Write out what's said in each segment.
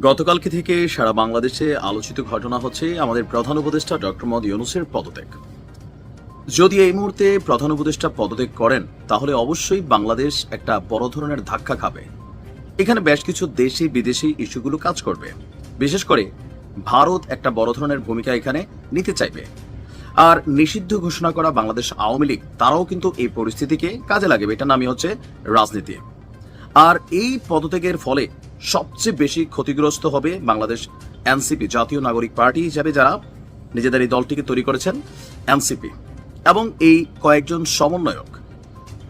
গতকালকে থেকে সারা বাংলাদেশে আলোচিত ঘটনা হচ্ছে আমাদের প্রধান উপদেষ্টা ডক্টর মোহাম্মদ ইউনূসের পদত্যাগ। যদি এই মুহূর্তে প্রধান উপদেষ্টা পদত্যাগ করেন তাহলে অবশ্যই বাংলাদেশ একটা বড় ধরনের ধাক্কা খাবে। এখানে বেশ কিছু দেশি বিদেশি ইস্যুগুলো কাজ করবে, বিশেষ করে ভারত একটা বড় ধরনের ভূমিকা এখানে নিতে চাইবে। আর নিষিদ্ধ ঘোষণা করা বাংলাদেশ আওয়ামী লীগ তারাও কিন্তু এই পরিস্থিতিকে কাজে লাগাবে। এটার নামই হচ্ছে রাজনীতি। আর এই পদত্যাগের ফলে সবচেয়ে বেশি ক্ষতিগ্রস্ত হবে বাংলাদেশ এনসিপি, জাতীয় নাগরিক পার্টি হিসাবে যারা নিজেদের এই দলটিকে তৈরি করেছেন এনসিপি, এবং এই কয়েকজন সমন্বয়ক,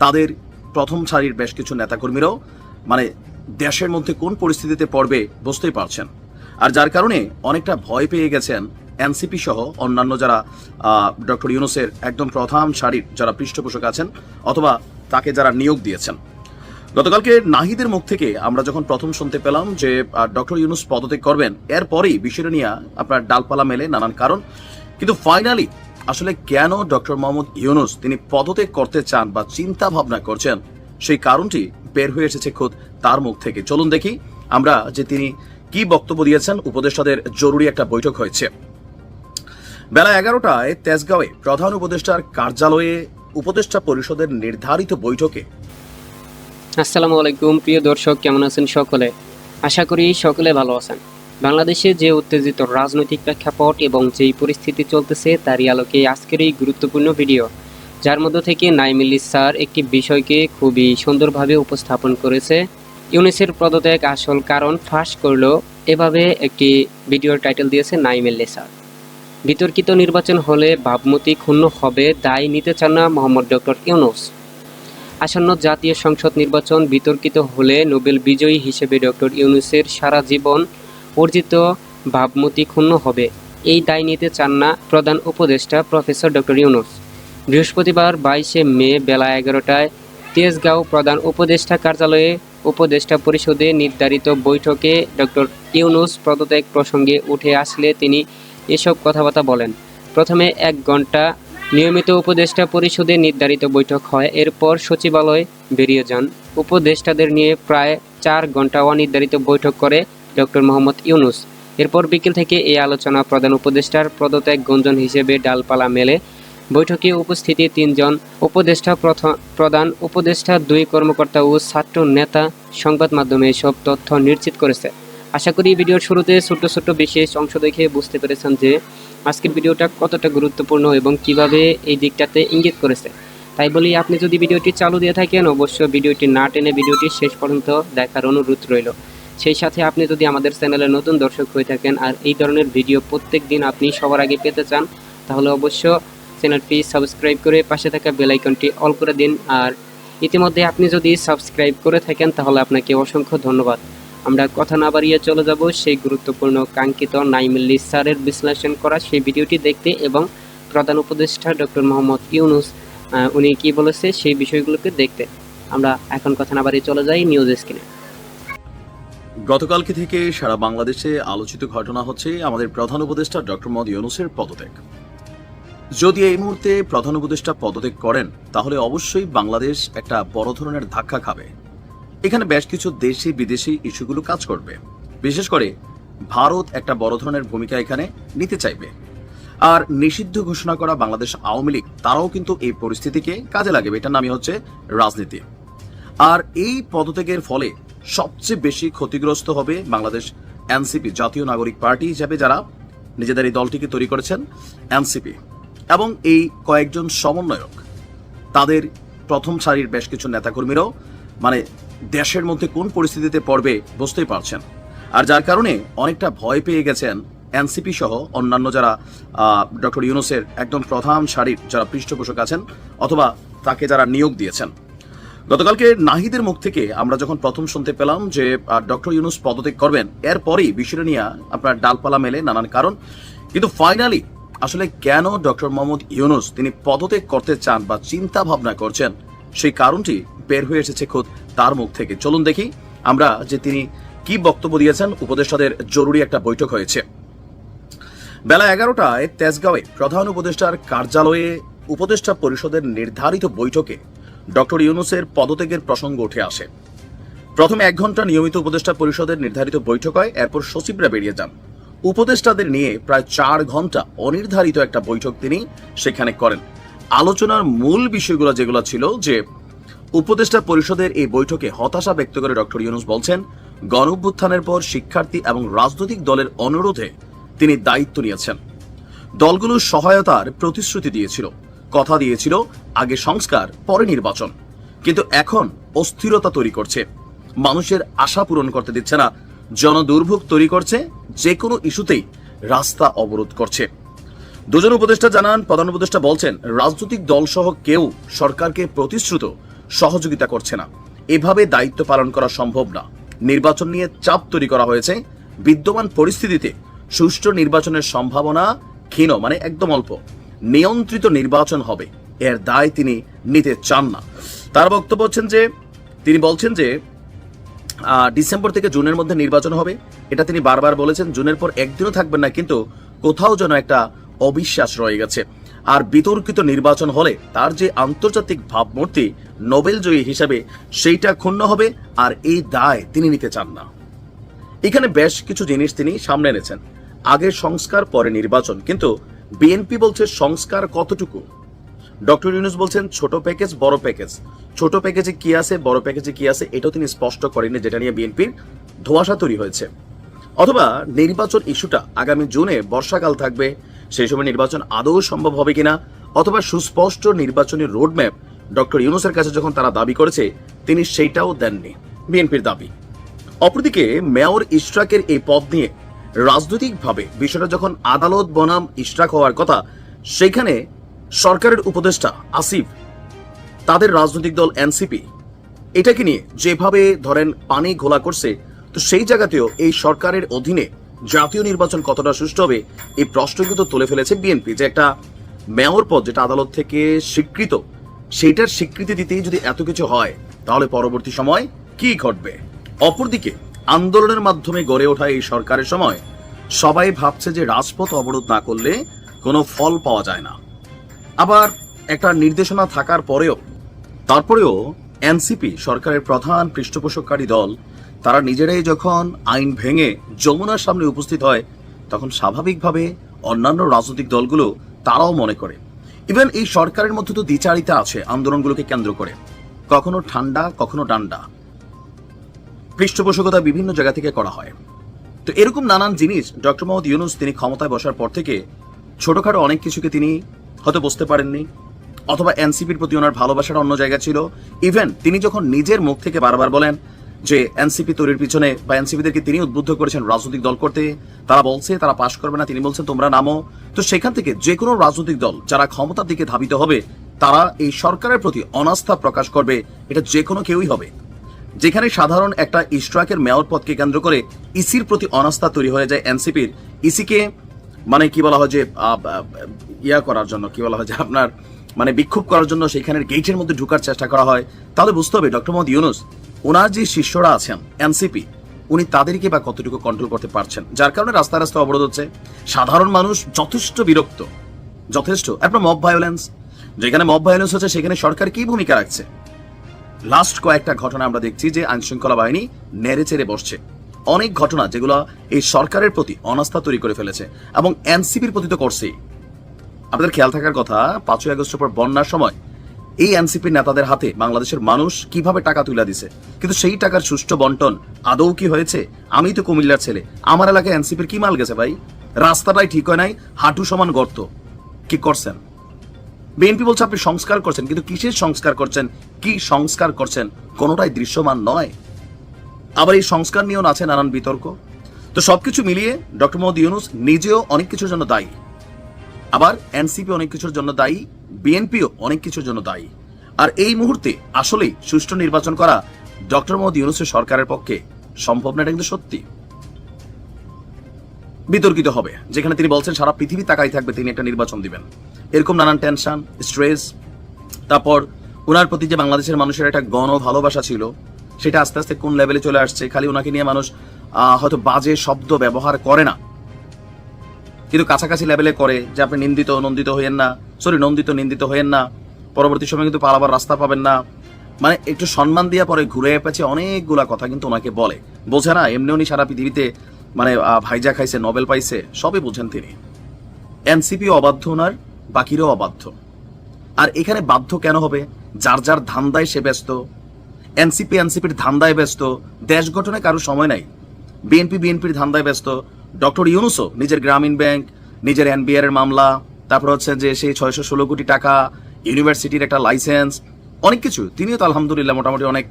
তাদের প্রথম সারির বেশ কিছু নেতাকর্মীরাও দেশের মধ্যে কোন পরিস্থিতিতে পড়বে বুঝতেই পারছেন। আর যার কারণে অনেকটা ভয় পেয়ে গেছেন এনসিপি সহ অন্যান্য যারা ডক্টর ইউনূসের একদম প্রথম সারির যারা পৃষ্ঠপোষক আছেন অথবা তাকে যারা নিয়োগ দিয়েছেন। গতকালকে নাহিদের মুখ থেকে আমরা যখন প্রথম শুনতে পেলাম যে ডক্টর ইউনূস পদত্যাগ করবেন, এরপরেই বিষয়টা নিয়ে আপনার ডালপালা মেলে নানান কারণ। কিন্তু ফাইনালি আসলে কেন ডক্টর মোহাম্মদ ইউনূস তিনি পদত্যাগ করতে চান বা চিন্তা ভাবনা করছেন, সেই কারণটি বের হয়ে এসেছে খোদ তার মুখ থেকে। চলুন দেখি আমরা যে তিনি কি বক্তব্য দিয়েছেন। উপদেষ্টাদের জরুরি একটা বৈঠক হয়েছে বেলা 11টায় তেজগাঁওয়ে প্রধান উপদেষ্টার কার্যালয়ে উপদেষ্টা পরিষদের নির্ধারিত বৈঠকে। আসসালামু আলাইকুম প্রিয় দর্শক, কেমন আছেন সকলে? আশা করি সকলে ভালো আছেন। বাংলাদেশে যে উত্তেজিত রাজনৈতিক প্রেক্ষাপট এবং যেই পরিস্থিতি চলতেছে তারই আলোকে আজকের এই গুরুত্বপূর্ণ ভিডিও, যার মধ্য থেকে নাঈম ইল্লিস স্যার একটি বিষয়কে খুবই সুন্দরভাবে উপস্থাপন করেছে। ইউনূসের পদত্যাগ আসল কারণ ফাঁস করলো, এভাবে একটি ভিডিওর টাইটেল দিয়েছে নাঈম ইল্লিস স্যার। বিতর্কিত নির্বাচন হলে ভাবমূর্তি ক্ষুণ্ণ হবে, দায় নিতে চান না মোহাম্মদ ডক্টর ইউনূস। আসন্ন জাতীয় সংসদ নির্বাচন বিতর্কিত হলে নোবেল বিজয়ী হিসেবে ডক্টর ইউনূসের সারা জীবন অর্জিত ভাবমূর্তি ক্ষুণ্ণ হবে, এই দায় নিতে চান না প্রধান উপদেষ্টা প্রফেসর ডক্টর ইউনূস। বৃহস্পতিবার 22শে মে বেলা 11টায় তেজগাঁও প্রধান উপদেষ্টা কার্যালয়ে উপদেষ্টা পরিষদে নির্ধারিত বৈঠকে ডক্টর ইউনূস পদত্যাগ প্রসঙ্গে উঠে আসলে তিনি এসব কথাবার্তা বলেন। প্রথমে 1 ঘন্টা নিয়মিত উপদেষ্টা পরিষদে নির্ধারিত বৈঠক হয়, এরপর সচিবালয়ে বেরিয়ে যান। উপদেষ্টাদের নিয়ে প্রায় 4 ঘন্টা অনির্ধারিত বৈঠক করে ডক্টর মোহাম্মদ ইউনূস। এরপর বিকেল থেকে এই আলোচনা প্রধান উপদেষ্টার পদত্যাগ গুঞ্জন হিসেবে ডালপালা মেলে। বৈঠকে উপস্থিতি 3 জন উপদেষ্টা, প্রধান উপদেষ্টা, 2 কর্মকর্তা ও ছাত্র নেতা সংবাদ মাধ্যমে এসব তথ্য নিশ্চিত করেছে। আশা করি ভিডিওর শুরুতে ছোট্ট ছোট্ট বিশেষ অংশ দেখে বুঝতে পেরেছেন যে আজকের ভিডিওটা কতটা গুরুত্বপূর্ণ এবং কিভাবে এই দিকটাতে ইঙ্গিত করেছে। তাই বলি, আপনি যদি ভিডিওটি চালু দিয়ে থাকেন অবশ্যই ভিডিওটি না টেনে ভিডিওটি শেষ পর্যন্ত দেখার অনুরোধ রইল। সেই সাথে আপনি যদি আমাদের চ্যানেলে নতুন দর্শক হয়ে থাকেন আর এই ধরনের ভিডিও প্রত্যেক দিন আপনি সবার আগে পেতে চান, তাহলে অবশ্য চ্যানেলটি সাবস্ক্রাইব করে পাশে থাকা বেল আইকনটি অল করে দিন। আর ইতিমধ্যে আপনি যদি সাবস্ক্রাইব করে থাকেন তাহলে আপনাকে অসংখ্য ধন্যবাদ। আমরা কথা না বাড়িয়ে চলে যাব সেই গুরুত্বপূর্ণ কাঙ্ক্ষিত নাঈম ইল্লিস স্যারের বিশ্লেষণ করা সেই ভিডিওটি দেখতে এবং প্রধান উপদেষ্টা ডক্টর মোহাম্মদ ইউনূস উনি কি বলেছে সেই বিষয়গুলোকে দেখতে। আমরা এখন কথা না বাড়িয়ে চলে যাই নিউজ স্ক্রিনে। গতকালকে থেকে সারা বাংলাদেশে আলোচিত ঘটনা হচ্ছে আমাদের প্রধান উপদেষ্টা ডক্টর মোহাম্মদ ইউনূসের পদত্যাগ। যদি এই মুহূর্তে প্রধান উপদেষ্টা পদত্যাগ করেন তাহলে অবশ্যই বাংলাদেশ একটা বড় ধরনের ধাক্কা খাবে। এখানে বেশ কিছু দেশি বিদেশি ইস্যুগুলো কাজ করবে, বিশেষ করে ভারত একটা বড় ধরনের ভূমিকা এখানে নিতে চাইবে। আর নিষিদ্ধ ঘোষণা করা বাংলাদেশ আওয়ামী লীগ তারাও কিন্তু এই পরিস্থিতিকে কাজে লাগাবে। এটার নামই হচ্ছে রাজনীতি। আর এই পদত্যাগের ফলে সবচেয়ে বেশি ক্ষতিগ্রস্ত হবে বাংলাদেশ এনসিপি, জাতীয় নাগরিক পার্টি হিসাবে যারা নিজেদের এই দলটিকে তৈরি করেছেন এনসিপি, এবং এই কয়েকজন সমন্বয়ক, তাদের প্রথম সারির বেশ কিছু নেতাকর্মীরাও দেশের মধ্যে কোন পরিস্থিতিতে পড়বে বুঝতেই পারছেন। আর যার কারণে অনেকটা ভয় পেয়ে গেছেন এনসিপি সহ অন্যান্য যারা ডক্টর ইউনূসের একদম প্রথম সারির যারা পৃষ্ঠপোষক আছেন অথবা তাকে যারা নিয়োগ দিয়েছেন। গতকালকে নাহিদের মুখ থেকে আমরা যখন প্রথম শুনতে পেলাম যে ডক্টর ইউনূস পদত্যাগ করবেন, এরপরেই বিষয়টা নিয়ে আপনার ডালপালা মেলে নানান কারণ। কিন্তু ফাইনালি আসলে কেন ডক্টর মোহাম্মদ ইউনূস তিনি পদত্যাগ করতে চান বা চিন্তা ভাবনা করছেন, সেই কারণটি বের হয়ে এসেছে খোদ তার মুখ থেকে। চলুন দেখি আমরা যে তিনি কি বক্তব্য দিয়েছেন। উপদেষ্টাদের জরুরি একটা বৈঠক হয়েছে বেলা 11টায় তেজগাঁওয়ে প্রধান উপদেষ্টার কার্যালয়ে উপদেষ্টা পরিষদের নির্ধারিত বৈঠকে ডক্টর ইউনূসের পদত্যাগের প্রসঙ্গ উঠে আসে। প্রথমে 1 ঘন্টা নিয়মিত উপদেষ্টা পরিষদের নির্ধারিত বৈঠক হয়, এরপর সচিবরা বেরিয়ে যান। উপদেষ্টাদের নিয়ে প্রায় 4 ঘন্টা অনির্ধারিত একটা বৈঠক তিনি সেখানে করেন। আলোচনার মূল বিষয়গুলো যেগুলো ছিল যে উপদেষ্টা পরিষদের এই বৈঠকে হতাশা ব্যক্ত করে ডক্টর ইউনূস বলছেন, গণঅভ্যুত্থানের পর শিক্ষার্থী এবং রাজনৈতিক দলের অনুরোধে তিনি দায়িত্ব নিয়েছেন। দলগুলোর সহায়তার প্রতিশ্রুতি দিয়েছিল, কথা দিয়েছিল আগে সংস্কার পরে নির্বাচন, কিন্তু এখন অস্থিরতা তৈরি করছে, মানুষের আশা পূরণ করতে দিচ্ছে না, জনদুর্ভোগ তৈরি করছে, যে কোনো ইস্যুতেই রাস্তা অবরোধ করছে। দুজন উপদেষ্টা জানান, প্রধান উপদেষ্টা বলছেন রাজনৈতিক দল সহ কেউ সরকারকে প্রতিশ্রুত সহযোগিতা করছে না, এভাবে দায়িত্ব পালন করা সম্ভব না। নির্বাচন নিয়ে চাপ তৈরি করা হয়েছে, বিদ্যমান পরিস্থিতিতে সুষ্ঠু নির্বাচনের সম্ভাবনা ক্ষীণ, মানে একদম অল্প। নিয়ন্ত্রিত নির্বাচন হবে, এর দায় তিনি নিতে চান না। তার বক্তব্য তিনি বলছেন যে ডিসেম্বর থেকে জুনের মধ্যে নির্বাচন হবে, এটা তিনি বারবার বলেছেন। জুনের পর একদিনও থাকবেন না, কিন্তু কোথাও যেন একটা অবিশ্বাস রয়ে গেছে। আর বিতর্কিত নির্বাচন হলে তার যে আন্তর্জাতিক ভাবমূর্তি নোবেল জয়ী হিসাবে সেইটা ক্ষুণ্ণ হবে, আর এই দায় তিনি নিতে চান না। এখানে বেশ কিছু জিনিস তিনি সামনে এনেছেন। আগে সংস্কার পরে নির্বাচন, কিন্তু বিএনপি বলছে সংস্কার কতটুকু। ডক্টর ইউনূস বলছেন ছোট প্যাকেজ বড় প্যাকেজ, ছোট প্যাকেজে কি আছে বড় প্যাকেজে কি আছে এটাও তিনি স্পষ্ট করেননি, যেটা নিয়ে বিএনপির ধোঁয়াশা তৈরি হয়েছে। অথবা নির্বাচন ইস্যুটা আগামী জুনে বর্ষাকাল থাকবে, সেই সময় নির্বাচন আদৌ সম্ভব হবে কিনা, অথবা সুস্পষ্ট নির্বাচনী রোডম্যাপ ডক্টর ইউনূসের কাছে যখন তারা দাবি করেছে তিনি সেইটাও দেননি, বিএনপির দাবি। অপরদিকে মেয়র ইশরাকের এই পদ নিয়ে রাজনৈতিকভাবে বিষয়টা যখন আদালত বনাম ইশরাক হওয়ার কথা, সেখানে সরকারের উপদেষ্টা আসিফ, তাদের রাজনৈতিক দল এনসিপি এটাকে নিয়ে যেভাবে ধরেন পানি ঘোলা করছে, তো সেই জায়গাতেও এই সরকারের অধীনে জাতীয় নির্বাচন কতটা সুষ্ঠু হবে এই প্রশ্ন কিন্তু তুলে ফেলেছে বিএনপি। যে একটা মেয়র পদ যেটা আদালত থেকে স্বীকৃত, সেইটার স্বীকৃতি দিতেই যদি এত কিছু হয়, তাহলে পরবর্তী সময় কি ঘটবে। অপরদিকে আন্দোলনের মাধ্যমে গড়ে ওঠা এই সরকারের সময় সবাই ভাবছে যে রাজপথ অবরোধ না করলে কোনো ফল পাওয়া যায় না। আবার একটা নির্দেশনা থাকার তারপরেও এনসিপি সরকারের প্রধান পৃষ্ঠপোষককারী দল, তারা নিজেরাই যখন আইন ভেঙে যমুনার সামনে উপস্থিত হয়, তখন স্বাভাবিকভাবে অন্যান্য রাজনৈতিক দলগুলো তারাও মনে করে ইভেন এই সরকারের মধ্যে তো দ্বিচারিতা আছে আন্দোলনগুলোকে কেন্দ্র করে, কখনো ঠান্ডা কখনো ডান্ডা, পৃষ্ঠপোষকতা বিভিন্ন জায়গা থেকে করা হয়। তো এরকম নানান জিনিস ডক্টর মোহাম্মদ ইউনূস তিনি ক্ষমতায় বসার পর থেকে ছোটখাটো অনেক কিছুকে তিনি হয়তো বুঝতে পারেননি, অথবা এনসিপির প্রতি ওনার ভালোবাসার অন্য জায়গা ছিল। ইভেন তিনি যখন নিজের মুখ থেকে বারবার বলেন যে এনসিপি তৈরির পিছনে বা এনসিপিদেরকে তিনি উদ্বুদ্ধ করেছেন রাজনৈতিক দল করতে, তারা বলছে তারা পাশ করবে না, তিনি বলছেন তোমরা নামো। তো সেখান থেকে যে কোনো রাজনৈতিক দল যারা ক্ষমতার দিকে ধাবিত হবে, তারা এই সরকারের প্রতি অনাস্থা প্রকাশ করবে, এটা যে কোনো কেউই হবে। যেখানে সাধারণ একটা ইশরাকের মেয়র পদকে কেন্দ্র করে ইসির প্রতি অনাস্থা তৈরি হয়ে যায় এনসিপির, ইসিকে মানে কি বলা হয় যে করার জন্য কি বলা হয় যে আপনার মানে বিক্ষোভ করার জন্য সেখানের গেটের মধ্যে ঢুকার চেষ্টা করা হয়, তাহলে বুঝতে হবে ডক্টর মোহাম্মদ ইউনূস ওনার যে শিষ্যরা আছেন এনসিপি, উনি তাদেরকে বা কতটুকু কন্ট্রোল করতে পারছেন, যার কারণে রাস্তায় রাস্তায় অবরোধ হচ্ছে। সাধারণ মানুষ যথেষ্ট বিরক্ত, যথেষ্ট। আপনার মব ভায়োলেন্স, যেখানে মব ভায়োলেন্স হচ্ছে সেখানে সরকার কি ভূমিকা রাখছে। লাস্ট কয়েকটা ঘটনা আমরা দেখছি যে আইন শৃঙ্খলা বাহিনী নেড়ে চেড়ে বসছে, অনেক ঘটনা যেগুলো এই সরকারের প্রতি অনাস্থা তৈরি করে ফেলেছে, এবং এনসিপির প্রতি তো করছেই। আপনাদের খেয়াল থাকার কথা 5ই আগস্টের পর বন্যার সময় এই এনসিপির নেতাদের হাতে বাংলাদেশের মানুষ কিভাবে টাকা তুলে দিছে, কিন্তু সেই টাকার সুষ্ঠু বন্টন আদৌ কি হয়েছে? আমি তো কুমিল্লার ছেলে, আমার এলাকায় এনসিপির কি মাল গেছে ভাই? রাস্তাটাই ঠিক হয় নাই, হাঁটু সমান গর্ত। কি করছেন? বিএনপি বলছে আপনি সংস্কার করছেন, কিন্তু কিসের সংস্কার করছেন, কি সংস্কার করছেন, কোনোটাই দৃশ্যমান নয়। আবার এই সংস্কার নিয়েও আছে নানান বিতর্ক। তো সবকিছু মিলিয়ে ডক্টর মোহাম্মদ ইউনূস নিজেও অনেক কিছুর জন্য দায়ী, আবার এনসিপি অনেক কিছুর জন্য দায়ী, বিএনপিও অনেক কিছুর জন্য দায়ী। আর এই মুহূর্তে আসলেই সুষ্ঠু নির্বাচন করা ডক্টর মোহাম্মদ ইউনূসের সরকারের পক্ষে সম্ভব না, এটা কিন্তু সত্যি। বিতর্কিত হবে, যেখানে তিনি বলছেন সারা পৃথিবী তাকাই থাকবে তিনি একটা নির্বাচন দিবেন, এরকম নানান টেনশন, স্ট্রেস। তারপর ওনার প্রতি যে বাংলাদেশের মানুষের একটা গণ ভালোবাসা ছিল, সেটা আস্তে আস্তে কোন লেভেলে চলে আসছে। খালি ওনাকে নিয়ে মানুষ হয়তো বাজে শব্দ ব্যবহার করে না, কিন্তু কাছাকাছি লেভেলে করে যে আপনি নন্দিত নিন্দিত হইয়েন না, পরবর্তী সময় কিন্তু পালাবার রাস্তা পাবেন না। মানে একটু সম্মান দিয়া পরে ঘুরে পেঁচে অনেকগুলা কথা কিন্তু ওনাকে বলে, বোঝে না এমনি উনি সারা পৃথিবীতে মানে ভাইজা খাইছে, নোবেল পাইছে, সবই বোঝেন তিনি। এনসিপি অবাধ্য ওনার, বাকিরাও অবাধ্য। আর এখানে বাধ্য কেন হবে? যার যার ধান্দায় সে ব্যস্ত, এনসিপির ধান্দায় ব্যস্ত, দেশ গঠনে কারো সময় নাই। বিএনপির ধান্দায় ব্যস্ত। ডক্টর ইউনূসও নিজের গ্রামীণ ব্যাংক, নিজের এনবিআর এর মামলা, তারপর হচ্ছে যে সেই 616 কোটি টাকা, ইউনিভার্সিটির একটা লাইসেন্স, অনেক কিছু তিনিও তো আলহামদুলিল্লাহ মোটামুটি অনেক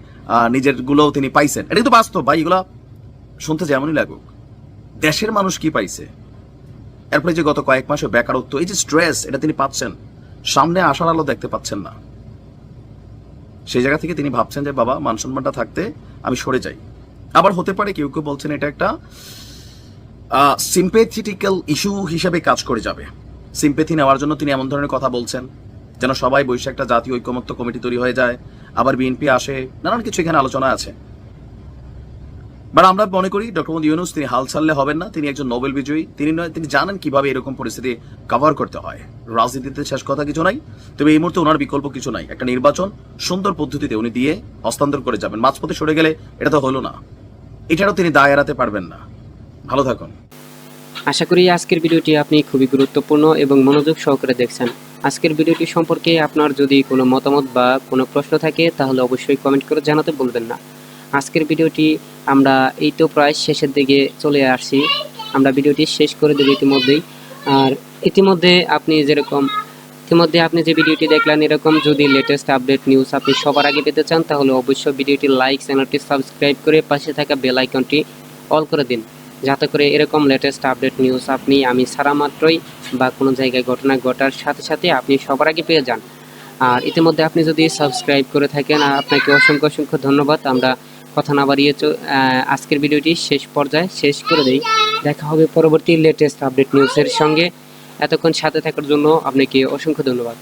নিজের গুলোও তিনি পাইছেন। এটা কিন্তু বাস্তব ভাই, এগুলা শুনতে যেমনই লাগুক। দেশের মানুষ কি পাইছে? এরপরে যে গত কয়েক মাসে বেকারত্ব, এই যে স্ট্রেস, এটা তিনি পাচ্ছেন, সামনে আসার আলো দেখতে পাচ্ছেন না। সেই জায়গা থেকে তিনি ভাবছেন যে বাবা মান সম্মানটা থাকতে আমি সরে যাই। আবার হতে পারে কেউ কেউ বলছেন এটা একটা সিম্পেথেটিক্যাল ইস্যু হিসেবে কাজ করে যাবে। সিম্পেথি নেওয়ার জন্য তিনি এমন ধরনের কথা বলছেন যেন সবাই বসে একটা জাতীয় ঐকমত্য কমিটি তৈরি হয়ে যায়, আবার বিএনপি আসে, নানান কিছু এখানে আলোচনা আছে। বাট আমরা মনে করি ডক্টর মোহাম্মদ ইউনূস তিনি হাল ছাড়লে হবেন না। তিনি একজন নোবেল বিজয়ী, তিনি জানেন কিভাবে এরকম পরিস্থিতি কভার করতে হয়। রাজনীতিতে শেষ কথা কিছু নাই, তবে এই মুহূর্তে ওনার বিকল্প কিছু নাই। একটা নির্বাচন সুন্দর পদ্ধতিতে উনি দিয়ে হস্তান্তর করে যাবেন। মাঝপথে সরে গেলে এটা তো হলো না, এটারও তিনি দায় এড়াতে পারবেন না। ভালো থাকুন। আশা করি আজকের ভিডিওটি আপনি খুবই গুরুত্বপূর্ণ এবং মনোযোগ সহকারে দেখছেন। আজকের ভিডিওটি সম্পর্কে আপনার যদি কোনো মতামত বা কোনো প্রশ্ন থাকে তাহলে অবশ্যই কমেন্ট করে জানাতে ভুলবেন না। আজকের ভিডিওটি আমরা এই তো প্রায় শেষের দিকে চলে আসছি, আমরা ভিডিওটি শেষ করে দেব ইতিমধ্যেই। আর ইতিমধ্যে আপনি যে ভিডিওটি দেখলেন, এরকম যদি লেটেস্ট আপডেট নিউজ আপনি সবার আগে পেতে চান তাহলে অবশ্যই ভিডিওটি লাইক, চ্যানেলটি সাবস্ক্রাইব করে পাশে থাকা বেল আইকনটি অল করে দিন, যাতে করে এরকম লেটেস্ট আপডেট নিউজ আমি ছাড়া মাত্রই বা কোনো জায়গায় ঘটনা ঘটার সাথে সাথে আপনি সবার আগে পেয়ে যান। আর ইতিমধ্যে আপনি যদি সাবস্ক্রাইব করে থাকেন আপনাকে অসংখ্য ধন্যবাদ। আমরা কথা না বাড়িয়ে আজকের ভিডিওটি শেষ পর্যায়ে শেষ করে দেই। দেখা হবে পরবর্তী লেটেস্ট আপডেট নিউজের সঙ্গে। এতক্ষণ সাথে থাকার জন্য আপনাকে অসংখ্য ধন্যবাদ।